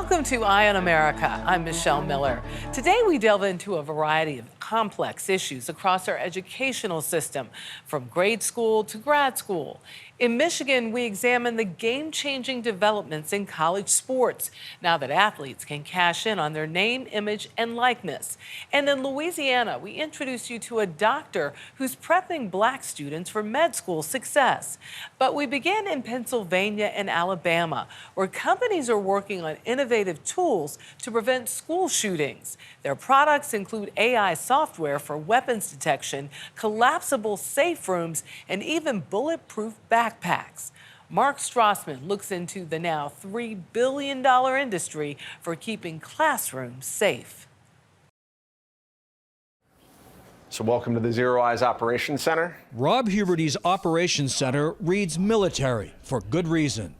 Welcome to Eye on America. I'm Michelle Miller. Today we delve into a variety of complex issues across our educational system, from grade school to grad school. In Michigan, we examine the game-changing developments in college sports, now that athletes can cash in on their name, image, and likeness. And in Louisiana, we introduce you to a doctor who's prepping Black students for med school success. But we begin in Pennsylvania and Alabama, where companies are working on innovative tools to prevent school shootings. Their products include AI software for weapons detection, collapsible safe rooms, and even bulletproof backpacks. Mark Strassman looks into the now $3 billion industry for keeping classrooms safe. So welcome to the Zero Eyes Operations Center. Rob Huberty's Operations Center reads military for good reason.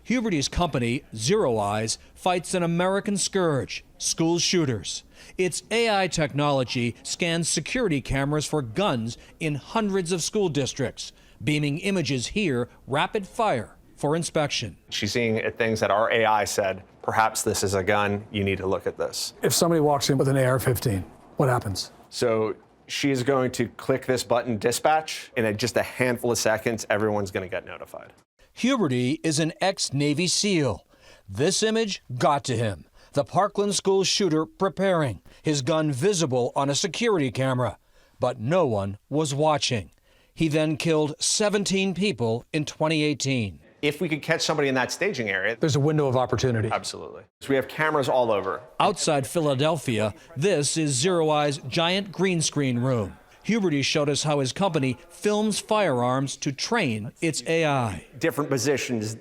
Huberty's company, Zero Eyes, fights an American scourge, school shooters. Its AI technology scans security cameras for guns in hundreds of school districts, beaming images here rapid fire for inspection. She's seeing things that our AI said, perhaps this is a gun, you need to look at this. If somebody walks in with an AR-15, what happens? So she's going to click this button, dispatch, and in just a handful of seconds, everyone's going to get notified. Huberty is an ex-Navy SEAL. This image got to him. The Parkland school shooter preparing, his gun visible on a security camera. But no one was watching. He then killed 17 people in 2018. If we could catch somebody in that staging area, There's a window of opportunity. absolutely. So we have cameras all over. Outside Philadelphia, this is Zero Eye's giant green screen room. Huberty showed us how his company films firearms to train its AI. Different positions,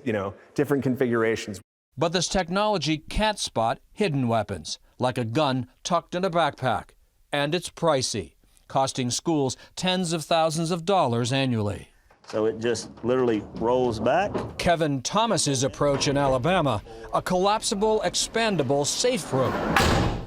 different configurations. But this technology can't spot hidden weapons, like a gun tucked in a backpack. And it's pricey, costing schools tens of thousands of dollars annually. So it just literally rolls back. Kevin Thomas's approach in Alabama, a collapsible, expandable safe room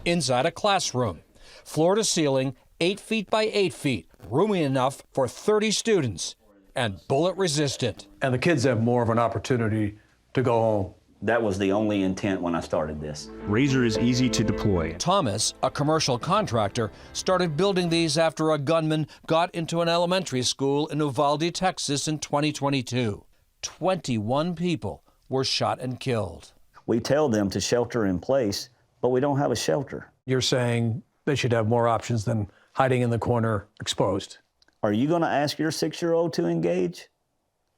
inside a classroom. Floor to ceiling, 8 feet by 8 feet, roomy enough for 30 students, and bullet resistant. And the kids have more of an opportunity to go home. That was the only intent when I started this. Razor is easy to deploy. Thomas, a commercial contractor, started building these after a gunman got into an elementary school in Uvalde, Texas in 2022. 21 people were shot and killed. We tell them to shelter in place, but we don't have a shelter. You're saying they should have more options than hiding in the corner exposed. Are you going to ask your 6-year-old to engage?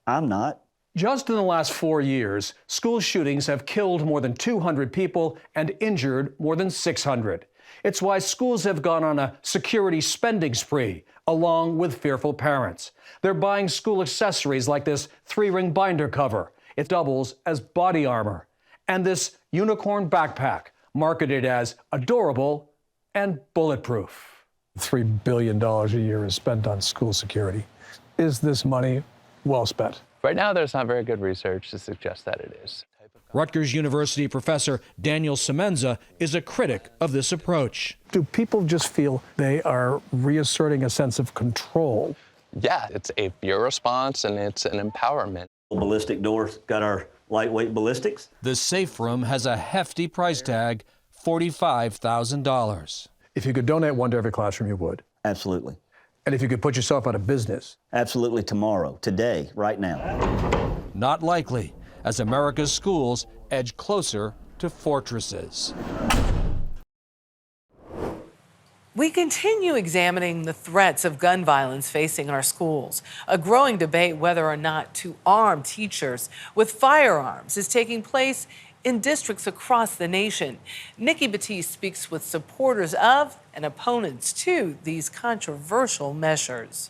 I'm not. Just in the last 4 years, school shootings have killed more than 200 people and injured more than 600. It's why schools have gone on a security spending spree, along with fearful parents. They're buying school accessories like this 3-ring binder cover. It doubles as body armor. And this unicorn backpack, marketed as adorable and bulletproof. $3 billion a year is spent on school security. Is this money well spent? Right now, there's not very good research to suggest that it is. Rutgers University professor Daniel Semenza is a critic of this approach. Do people just feel they are reasserting a sense of control? Yeah, it's a fear response and it's an empowerment. Ballistic doors got our lightweight ballistics. The safe room has a hefty price tag, $45,000. If you could donate one to every classroom, you would. Absolutely. And if you could put yourself out of business. Absolutely tomorrow, today, right now. Not likely, as America's schools edge closer to fortresses. We continue examining the threats of gun violence facing our schools. A growing debate whether or not to arm teachers with firearms is taking place in districts across the nation. Nikki Batiste speaks with supporters of and opponents to these controversial measures.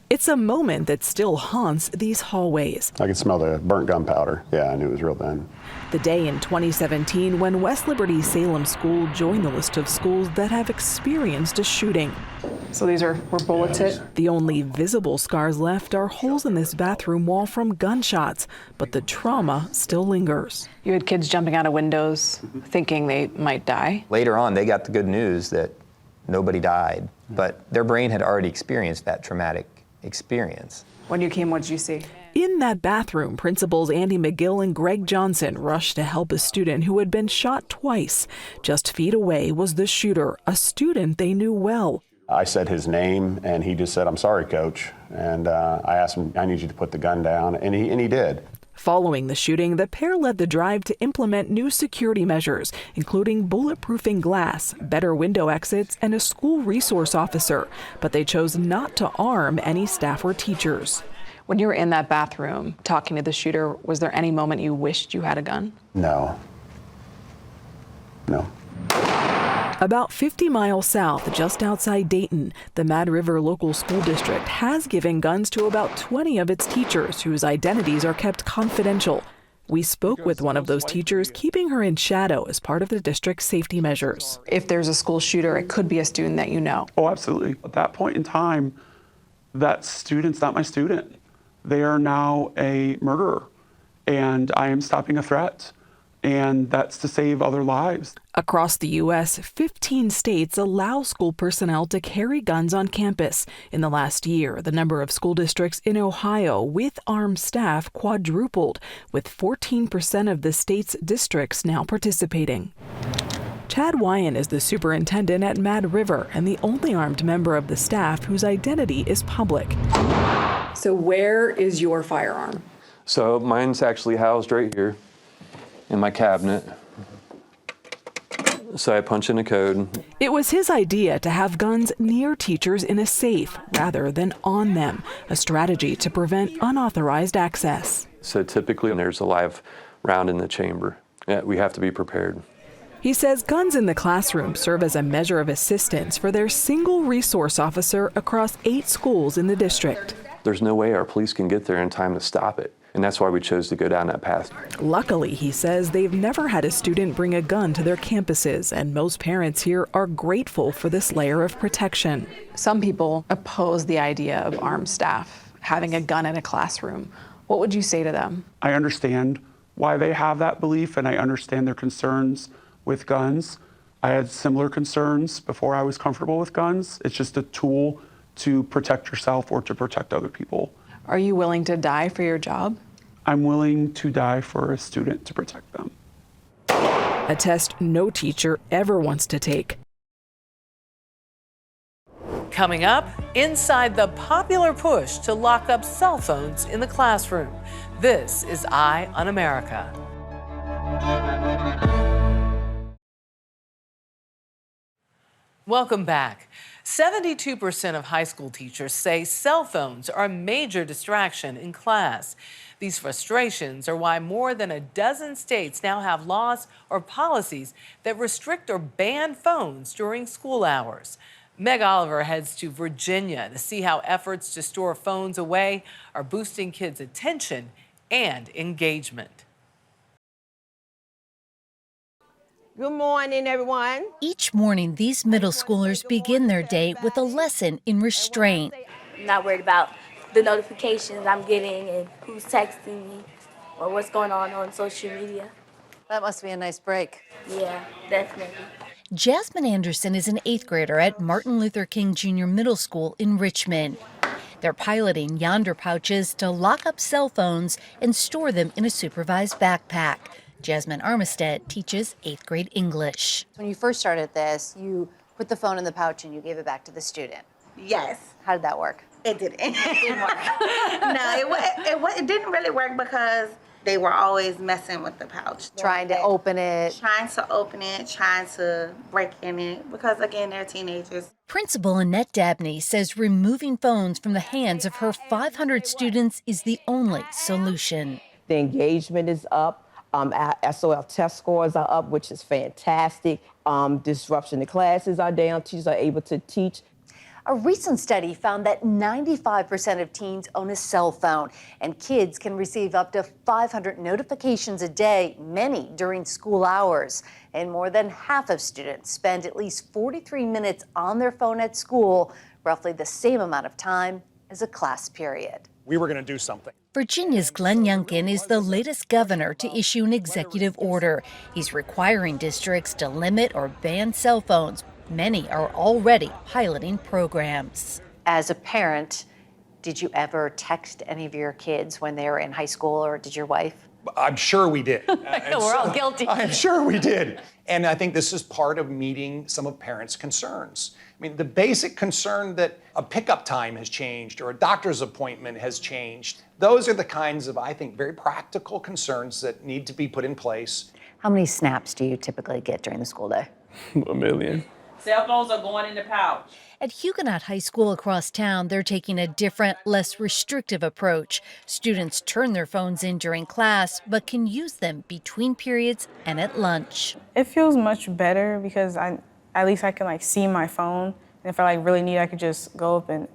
It's a moment that still haunts these hallways. I could smell the burnt gunpowder. Yeah, I knew it was real then. The day in 2017 when West Liberty Salem School joined the list of schools that have experienced a shooting. So these were bullets hit? The only visible scars left are holes in this bathroom wall from gunshots, but the trauma still lingers. You had kids jumping out of windows thinking they might die. Later on, they got the good news that nobody died, but their brain had already experienced that traumatic experience. When you came, what did you see? In In that bathroom, principals Andy McGill and Greg Johnson rushed to help a student who had been shot twice. Just feet away was the shooter, a student they knew well. I said his name, and he just said, "I'm sorry, coach." And I asked him, "I need you to put the gun down," and he did. Following the shooting, the pair led the drive to implement new security measures, including bulletproofing glass, better window exits, and a school resource officer. But they chose not to arm any staff or teachers. When you were in that bathroom talking to the shooter, was there any moment you wished you had a gun? No. No. About 50 miles south, just outside Dayton, the Mad River Local School District has given guns to about 20 of its teachers whose identities are kept confidential. We spoke with one of those teachers, keeping her in shadow as part of the district's safety measures. If there's a school shooter, it could be a student that you know. Oh, absolutely. At that point in time, that student's not my student. They are now a murderer, and I am stopping a threat. And that's to save other lives. Across the U.S., 15 states allow school personnel to carry guns on campus. In the last year, the number of school districts in Ohio with armed staff quadrupled, with 14% of the state's districts now participating. Chad Wyan is the superintendent at Mad River and the only armed member of the staff whose identity is public. So where is your firearm? So mine's actually housed right here in my cabinet. So I punch in a code. It was his idea to have guns near teachers in a safe rather than on them, a strategy to prevent unauthorized access. So typically there's a live round in the chamber. Yeah, we have to be prepared. He says guns in the classroom serve as a measure of assistance for their single resource officer across 8 schools in the district. There's no way our police can get there in time to stop it. And that's why we chose to go down that path. Luckily, he says, they've never had a student bring a gun to their campuses, and most parents here are grateful for this layer of protection. Some people oppose the idea of armed staff having a gun in a classroom. What would you say to them? I understand why they have that belief, and I understand their concerns with guns. I had similar concerns before I was comfortable with guns. It's just a tool to protect yourself or to protect other people. Are you willing to die for your job? I'm willing to die for a student to protect them. A test no teacher ever wants to take. Coming up, inside the popular push to lock up cell phones in the classroom. This is Eye on America. Welcome back. 72% of high school teachers say cell phones are a major distraction in class. These frustrations are why more than a dozen states now have laws or policies that restrict or ban phones during school hours. Meg Oliver heads to Virginia to see how efforts to store phones away are boosting kids' attention and engagement. Good morning, everyone. Each morning, these middle schoolers begin their day with a lesson in restraint. I'm not worried about the notifications I'm getting and who's texting me or what's going on social media. That must be a nice break. Yeah, definitely. Jasmine Anderson is an 8th grader at Martin Luther King Jr. Middle School in Richmond. They're piloting Yonder pouches to lock up cell phones and store them in a supervised backpack. Jasmine Armistead teaches 8th grade English. When you first started this, you put the phone in the pouch and you gave it back to the student. Yes. How did that work? It didn't. It didn't work. No, it didn't really work because they were always messing with the pouch. Trying to open it. Trying to break in it because, again, they're teenagers. Principal Annette Dabney says removing phones from the hands of her 500 students is the only solution. The engagement is up. SOL test scores are up, which is fantastic. Disruption to classes are down. Teachers are able to teach. A recent study found that 95% of teens own a cell phone, and kids can receive up to 500 notifications a day, many during school hours. And more than half of students spend at least 43 minutes on their phone at school, roughly the same amount of time as a class period. We were going to do something. Virginia's Glenn Youngkin is the latest governor to issue an executive order. He's requiring districts to limit or ban cell phones. Many are already piloting programs. As a parent, Did you ever text any of your kids when they were in high school, or did your wife? I'm sure we did. We're all guilty. I'm sure we did. And I think this is part of meeting some of parents' concerns. I mean, the basic concern that a pickup time has changed or a doctor's appointment has changed, those are the kinds of, I think, very practical concerns that need to be put in place. How many snaps do you typically get during the school day? A million. Cell phones are going in the pouch. At Huguenot High School across town, they're taking a different, less restrictive approach. Students turn their phones in during class, but can use them between periods and at lunch. It feels much better because at least I can see my phone. And if I really need it, I could just go up and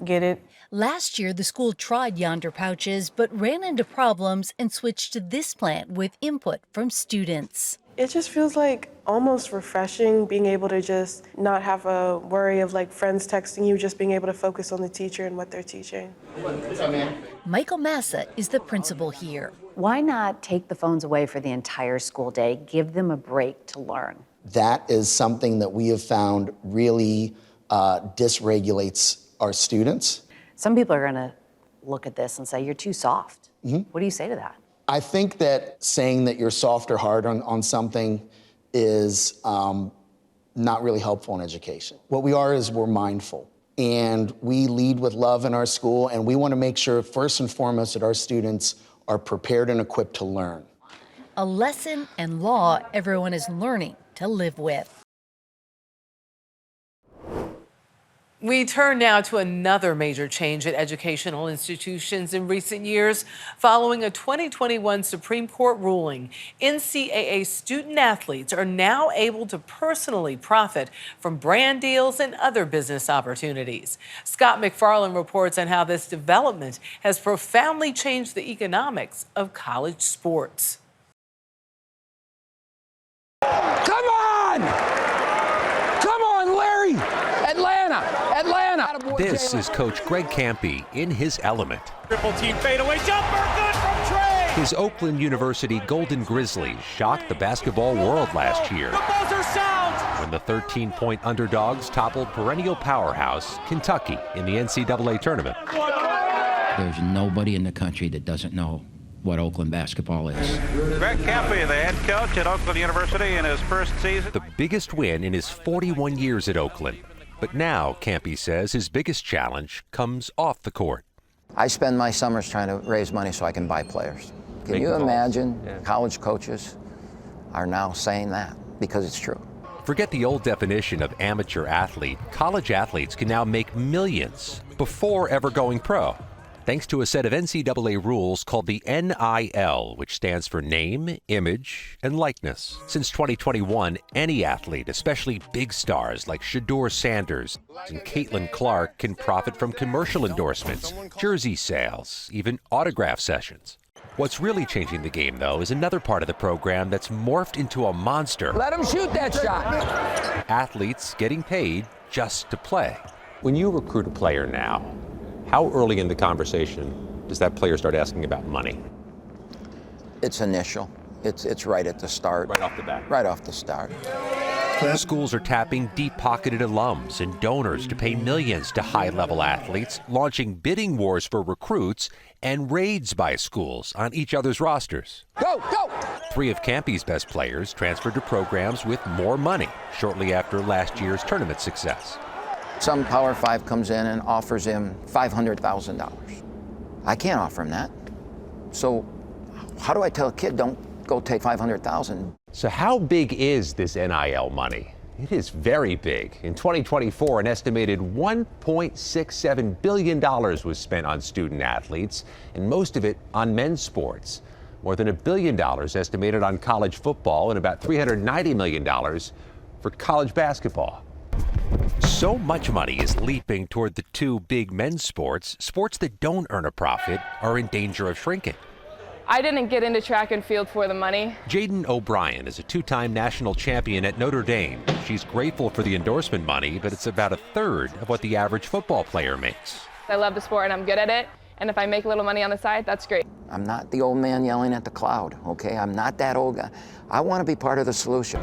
get it. Last year, the school tried Yonder pouches, but ran into problems and switched to this plan with input from students. It just feels almost refreshing being able to just not have a worry of friends texting you, just being able to focus on the teacher and what they're teaching. Michael Massa is the principal here. Why not take the phones away for the entire school day, give them a break to learn? That is something that we have found really dysregulates our students. Some people are going to look at this and say, you're too soft. Mm-hmm. What do you say to that? I think that saying that you're soft or hard on something is not really helpful in education. What we are is we're mindful, and we lead with love in our school, and we want to make sure first and foremost that our students are prepared and equipped to learn. A lesson and law everyone is learning to live with. We turn now to another major change at educational institutions in recent years. Following a 2021 Supreme Court ruling, NCAA student athletes are now able to personally profit from brand deals and other business opportunities. Scott McFarland reports on how this development has profoundly changed the economics of college sports. Come on! Come on, Larry! Atlanta! This is Coach Greg Campy in his element. Triple team fadeaway jumper, good from Trey! His Oakland University Golden Grizzlies shocked the basketball world last year The buzzer sounds! when the 13-point underdogs toppled perennial powerhouse Kentucky in the NCAA tournament. There's nobody in the country that doesn't know what Oakland basketball is. Greg Campy, the head coach at Oakland University in his first season. The biggest win in his 41 years at Oakland. But now, Campy says, his biggest challenge comes off the court. I spend my summers trying to raise money so I can buy players. Can you imagine college coaches are now saying that? Because it's true. Forget the old definition of amateur athlete. College athletes can now make millions before ever going pro, thanks to a set of NCAA rules called the NIL, which stands for name, image, and likeness. Since 2021, any athlete, especially big stars like Shedeur Sanders and Caitlin Clark, can profit from commercial endorsements, jersey sales, even autograph sessions. What's really changing the game, though, is another part of the program that's morphed into a monster. Let him shoot that shot! Athletes getting paid just to play. When you recruit a player now, how early in the conversation does that player start asking about money? It's initial. It's right at the start. Right off the bat? Right off the start. Schools are tapping deep-pocketed alums and donors to pay millions to high-level athletes, launching bidding wars for recruits and raids by schools on each other's rosters. Go, go! 3 of Campy's best players transferred to programs with more money shortly after last year's tournament success. Some Power 5 comes in and offers him $500,000. I can't offer him that. So how do I tell a kid, don't go take $500,000? So how big is this NIL money? It is very big. In 2024, an estimated $1.67 billion was spent on student athletes, and most of it on men's sports. More than $1 billion estimated on college football and about $390 million for college basketball. So much money is leaping toward the 2 big men's sports. Sports that don't earn a profit are in danger of shrinking. I didn't get into track and field for the money. Jaden O'Brien is a 2-time national champion at Notre Dame. She's grateful for the endorsement money, but it's about 1/3 of what the average football player makes. I love the sport and I'm good at it. And if I make a little money on the side, that's great. I'm not the old man yelling at the cloud, okay? I'm not that old guy. I want to be part of the solution.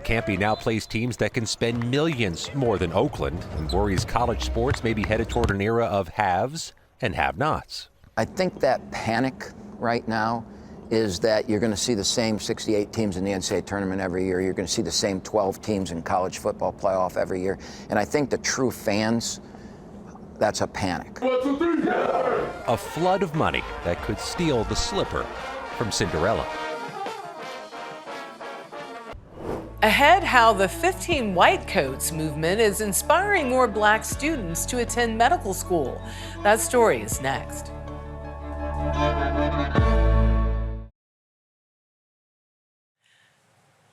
Campy now plays teams that can spend millions more than Oakland and worries college sports may be headed toward an era of haves and have-nots. I think that panic right now is that you're going to see the same 68 teams in the NCAA tournament every year. You're going to see the same 12 teams in college football playoff every year. And I think the true fans, that's a panic. 1, 2, 3, yeah! A flood of money that could steal the slipper from Cinderella. Ahead, how the 15 White Coats movement is inspiring more black students to attend medical school. That story is next.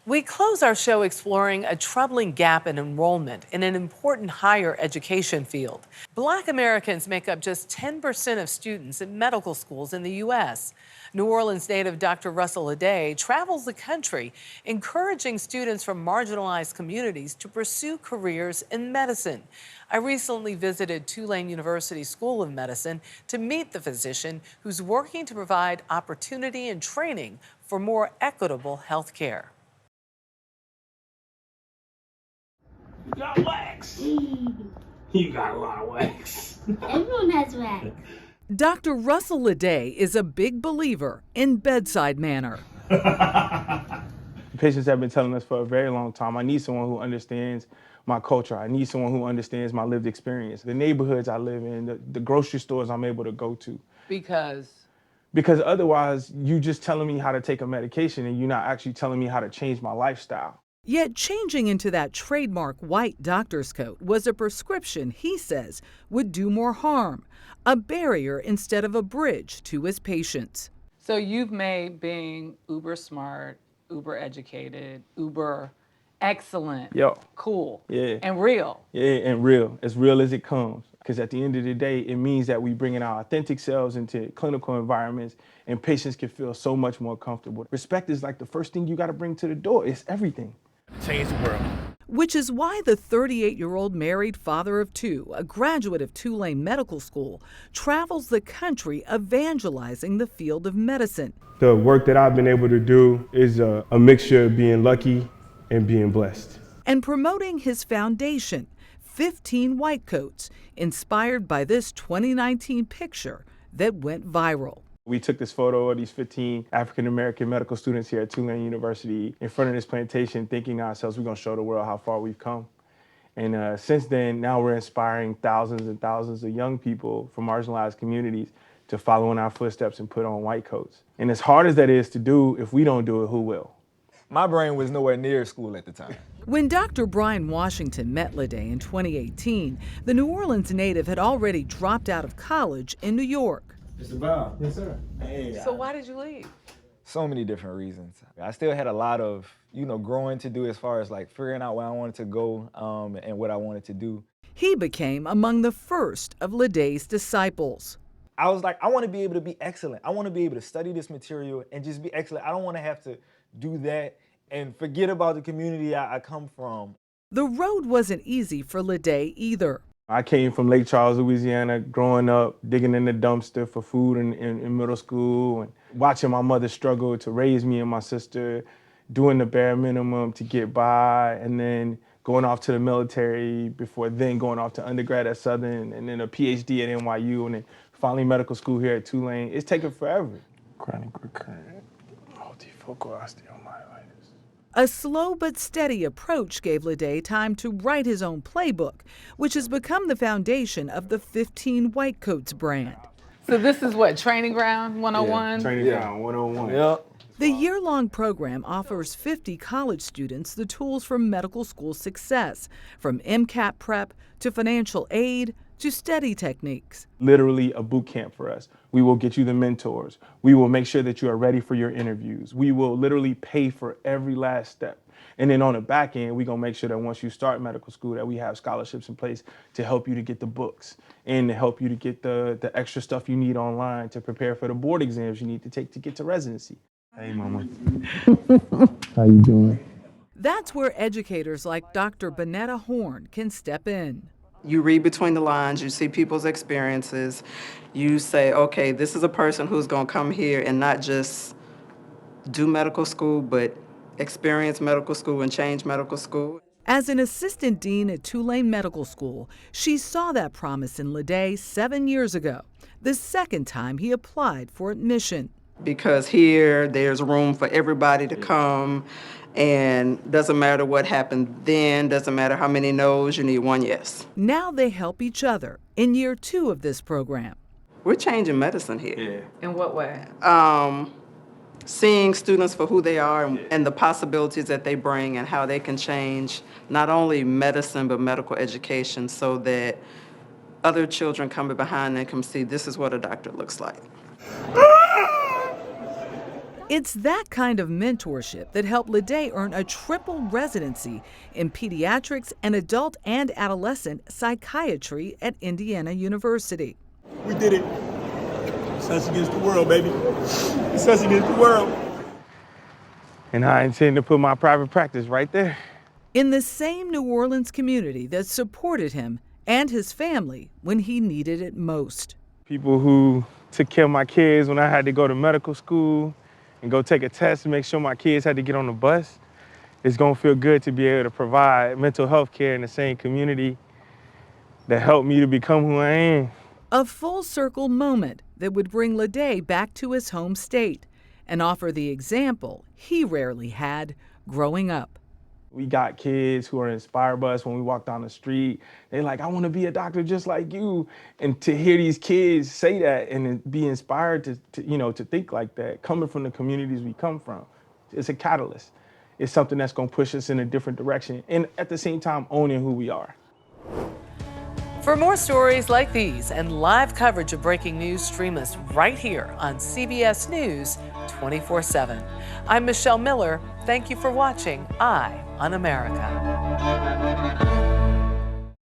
We close our show exploring a troubling gap in enrollment in an important higher education field. Black Americans make up just 10% of students in medical schools in the U.S. New Orleans native Dr. Russell Aday travels the country, encouraging students from marginalized communities to pursue careers in medicine. I recently visited Tulane University School of Medicine to meet the physician who's working to provide opportunity and training for more equitable health care. You got wax. You got a lot of wax. Everyone has wax. Dr. Russell Aday is a big believer in bedside manner. Patients have been telling us for a very long time, I need someone who understands my culture. I need someone who understands my lived experience. The neighborhoods I live in, the grocery stores I'm able to go to. Because otherwise, you just telling me how to take a medication and you're not actually telling me how to change my lifestyle. Yet changing into that trademark white doctor's coat was a prescription he says would do more harm, a barrier instead of a bridge to his patients. So you've made being uber smart, uber educated, uber excellent, cool, and real. Yeah, and real as it comes. Because at the end of the day, it means that we bring in our authentic selves into clinical environments and patients can feel so much more comfortable. Respect is like the first thing you got to bring to the door. It's everything. Change the world. Which is why the 38-year-old married father of two, a graduate of Tulane Medical School, travels the country evangelizing the field of medicine. The work that I've been able to do is a mixture of being lucky and being blessed. And promoting his foundation, 15 White Coats, inspired by this 2019 picture that went viral. We took this photo of these 15 African-American medical students here at Tulane University in front of this plantation, thinking to ourselves, we're going to show the world how far we've come. And since then, now we're inspiring thousands and thousands of young people from marginalized communities to follow in our footsteps and put on white coats. And as hard as that is to do, if we don't do it, who will? My brain was nowhere near school at the time. When Dr. Brian Washington met Aday in 2018, the New Orleans native had already dropped out of college in New York. Mr. Brown. Yes, sir. Hey. So why did you leave? So many different reasons. I still had a lot of, growing to do as far as like figuring out where I wanted to go and what I wanted to do. He became among the first of Aday's disciples. I was like, I want to be able to be excellent. I want to be able to study this material and just be excellent. I don't want to have to do that and forget about the community I come from. The road wasn't easy for Aday either. I came from Lake Charles, Louisiana, growing up, digging in the dumpster for food in middle school and watching my mother struggle to raise me and my sister, doing the bare minimum to get by, and then going off to the military before then going off to undergrad at Southern and then a PhD at NYU and then finally medical school here at Tulane. It's taken forever. Chronic recurrent multifocal osteomyelitis. A slow but steady approach gave Aday time to write his own playbook, which has become the foundation of the 15 White Coats brand. So this is what, Training Ground 101? Yeah, Training Ground 101. Yep. The year-long program offers 50 college students the tools for medical school success, from MCAT prep to financial aid to study techniques. Literally a boot camp for us. We will get you the mentors. We will make sure that you are ready for your interviews. We will literally pay for every last step. And then on the back end, we're gonna make sure that once you start medical school that we have scholarships in place to help you to get the books and to help you to get the extra stuff you need online to prepare for the board exams you need to take to get to residency. Hey, mama. How you doing? That's where educators like Dr. Bonetta Horn can step in. You read between the lines, you see people's experiences, you say, okay, this is a person who's gonna come here and not just do medical school, but experience medical school and change medical school. As an assistant dean at Tulane Medical School, she saw that promise in Lede 7 years ago, the second time he applied for admission. Because here, there's room for everybody to come, and doesn't matter what happened then, doesn't matter how many no's, you need one yes. Now they help each other in year 2 of this program. We're changing medicine here. Yeah. In what way? Seeing students for who they are and the possibilities that they bring and how they can change not only medicine but medical education so that other children coming behind them can see this is what a doctor looks like. It's that kind of mentorship that helped Lede earn a triple residency in pediatrics and adult and adolescent psychiatry at Indiana University. We did it. It's us against the world, baby. It's us against the world. And I intend to put my private practice right there. In the same New Orleans community that supported him and his family when he needed it most. People who took care of my kids when I had to go to medical school and go take a test to make sure my kids had to get on the bus. It's gonna feel good to be able to provide mental health care in the same community that helped me to become who I am. A full circle moment that would bring Lede back to his home state and offer the example he rarely had growing up. We got kids who are inspired by us when we walk down the street. They're like, I want to be a doctor just like you. And to hear these kids say that and be inspired to think like that, coming from the communities we come from, it's a catalyst. It's something that's going to push us in a different direction and at the same time owning who we are. For more stories like these and live coverage of breaking news, stream us right here on CBS News 24/7. I'm Michelle Miller. Thank you for watching Eye on America.